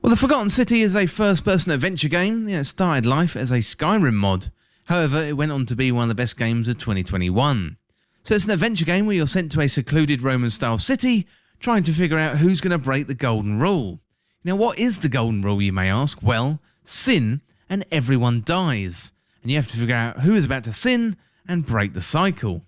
Well, The Forgotten City is a first-person adventure game. It started life as a Skyrim mod. However, it went on to be one of the best games of 2021. So it's an adventure game where you're sent to a secluded Roman-style city, trying to figure out who's going to break the golden rule. Now, what is the golden rule, you may ask? Well, sin, and everyone dies. And you have to figure out who is about to sin and break the cycle.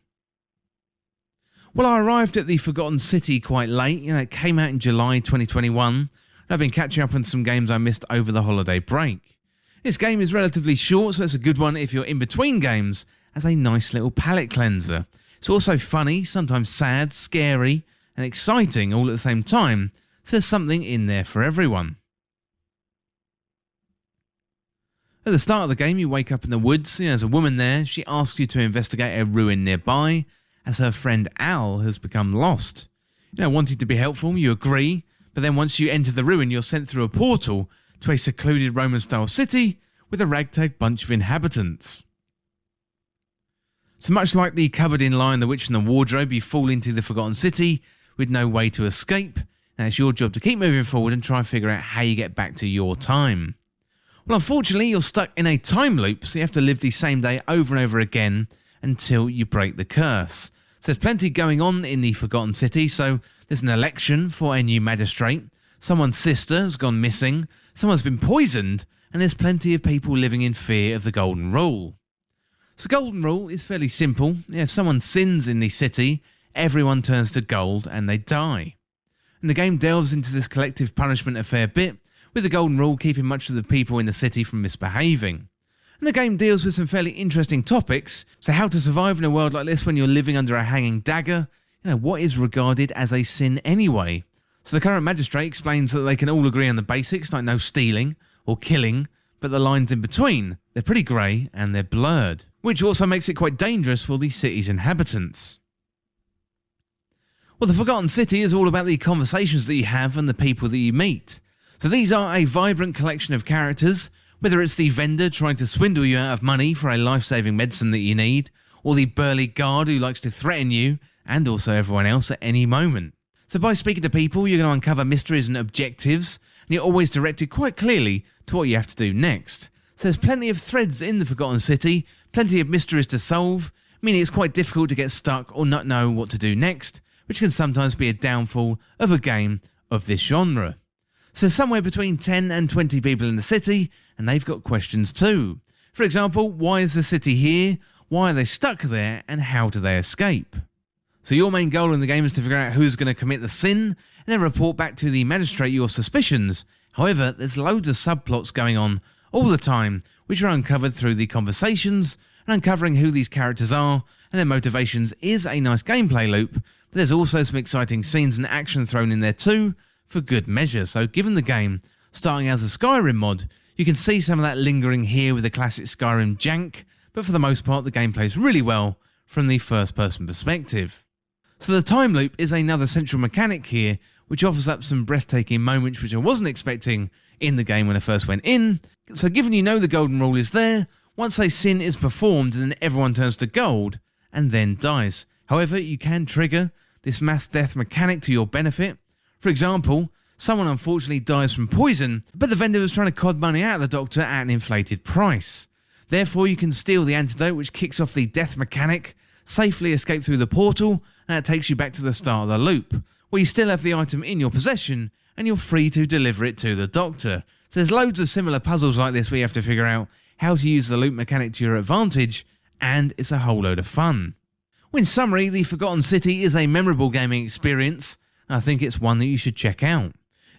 Well, I arrived at the Forgotten City quite late. It came out in July 2021. I've been catching up on some games I missed over the holiday break. This game is relatively short, so it's a good one if you're in between games, as a nice little palate cleanser. It's also funny, sometimes sad, scary, and exciting all at the same time, so there's something in there for everyone. At the start of the game, you wake up in the woods. There's a woman there. She asks you to investigate a ruin nearby, as her friend Al has become lost. Wanting to be helpful, you agree. But then once you enter the ruin, you're sent through a portal to a secluded Roman-style city with a ragtag bunch of inhabitants. So much like the cupboard-in Lion, the Witch and the Wardrobe, you fall into the Forgotten City with no way to escape, and it's your job to keep moving forward and try and figure out how you get back to your time. Well, unfortunately, you're stuck in a time loop, so you have to live the same day over and over again until you break the curse. So there's plenty going on in the Forgotten City, so there's an election for a new magistrate, someone's sister has gone missing, someone's been poisoned, and there's plenty of people living in fear of the Golden Rule. So the Golden Rule is fairly simple. If someone sins in the city, everyone turns to gold and they die. And the game delves into this collective punishment a fair bit, with the Golden Rule keeping much of the people in the city from misbehaving. And the game deals with some fairly interesting topics, so how to survive in a world like this when you're living under a hanging dagger, what is regarded as a sin anyway. So the current magistrate explains that they can all agree on the basics, like no stealing or killing, but the lines in between, they're pretty grey and they're blurred, which also makes it quite dangerous for the city's inhabitants. Well, the Forgotten City is all about the conversations that you have and the people that you meet. So these are a vibrant collection of characters, whether it's the vendor trying to swindle you out of money for a life-saving medicine that you need, or the burly guard who likes to threaten you, and also everyone else at any moment. So by speaking to people, you're going to uncover mysteries and objectives, and you're always directed quite clearly to what you have to do next. So there's plenty of threads in the Forgotten City, plenty of mysteries to solve, meaning it's quite difficult to get stuck or not know what to do next, which can sometimes be a downfall of a game of this genre. So somewhere between 10 and 20 people in the city, and they've got questions too. For example, why is the city here? Why are they stuck there? And how do they escape? So your main goal in the game is to figure out who's going to commit the sin, and then report back to the magistrate your suspicions. However, there's loads of subplots going on all the time, which are uncovered through the conversations, and uncovering who these characters are and their motivations is a nice gameplay loop, but there's also some exciting scenes and action thrown in there too, for good measure. So given the game starting as a Skyrim mod, you can see some of that lingering here with the classic Skyrim jank, but for the most part the game plays really well from the first person perspective. So the time loop is another central mechanic here, which offers up some breathtaking moments which I wasn't expecting in the game when I first went in. So given you know the golden rule is there, once a sin is performed then everyone turns to gold and then dies. However, you can trigger this mass death mechanic to your benefit. For example, someone unfortunately dies from poison, but the vendor was trying to cod money out of the doctor at an inflated price. Therefore, you can steal the antidote, which kicks off the death mechanic, safely escape through the portal, and that takes you back to the start of the loop, where you still have the item in your possession, and you're free to deliver it to the doctor. So there's loads of similar puzzles like this where you have to figure out how to use the loop mechanic to your advantage, and it's a whole load of fun. Well, in summary, The Forgotten City is a memorable gaming experience, and I think it's one that you should check out.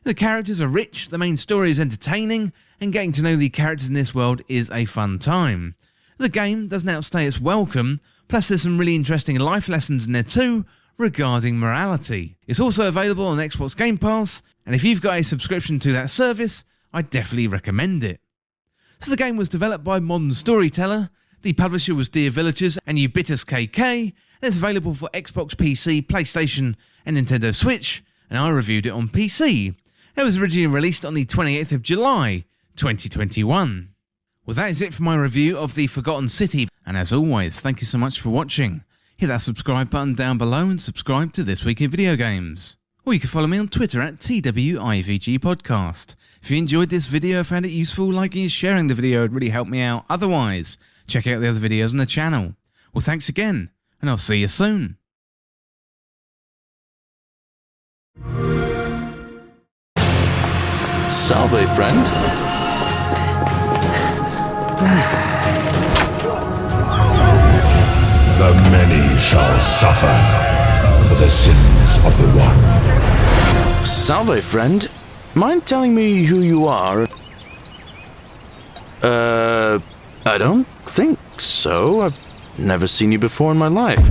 The characters are rich, the main story is entertaining, and getting to know the characters in this world is a fun time. The game doesn't outstay its welcome, plus there's some really interesting life lessons in there too, regarding morality. It's also available on Xbox Game Pass, and if you've got a subscription to that service, I definitely recommend it. So the game was developed by Modern Storyteller, the publisher was Dear Villagers and Ubitus KK, and it's available for Xbox PC, PlayStation and Nintendo Switch, and I reviewed it on PC. It was originally released on the 28th of July, 2021. Well, that is it for my review of The Forgotten City, and as always, thank you so much for watching. Hit that subscribe button down below and subscribe to This Week in Video Games. Or you can follow me on Twitter at TWIVG Podcast. If you enjoyed this video, found it useful, liking and sharing the video would really help me out. Otherwise, check out the other videos on the channel. Well, thanks again, and I'll see you soon. Salve, friend. The many shall suffer for the sins of the one. Salve, friend. Mind telling me who you are? I don't think so. I've never seen you before in my life.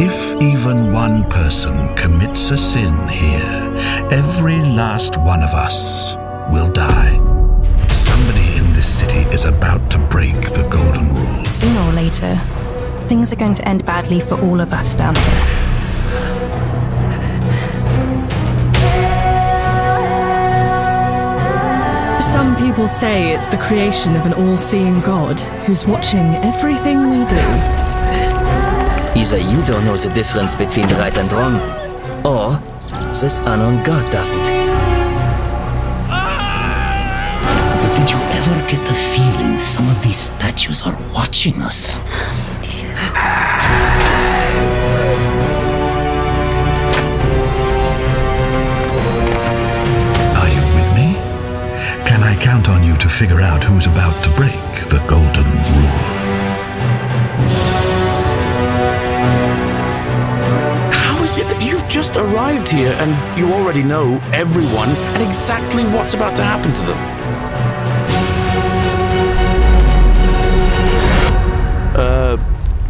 If even one person commits a sin here, every last one of us will die. Somebody in this city is about to break the golden rule. Sooner or later, things are going to end badly for all of us down here. Some people say it's the creation of an all-seeing God who's watching everything we do. Either you don't know the difference between right and wrong, or this unknown God doesn't. But did you ever get the feeling some of these statues are watching us? Are you with me? Can I count on you to figure out who's about to break the golden rule? How is it that you've just arrived here and you already know everyone and exactly what's about to happen to them?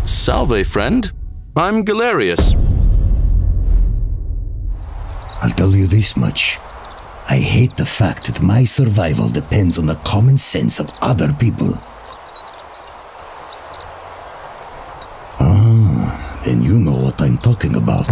Salve, friend. I'm Galerius. I'll tell you this much. I hate the fact that my survival depends on the common sense of other people. Then you know what I'm talking about.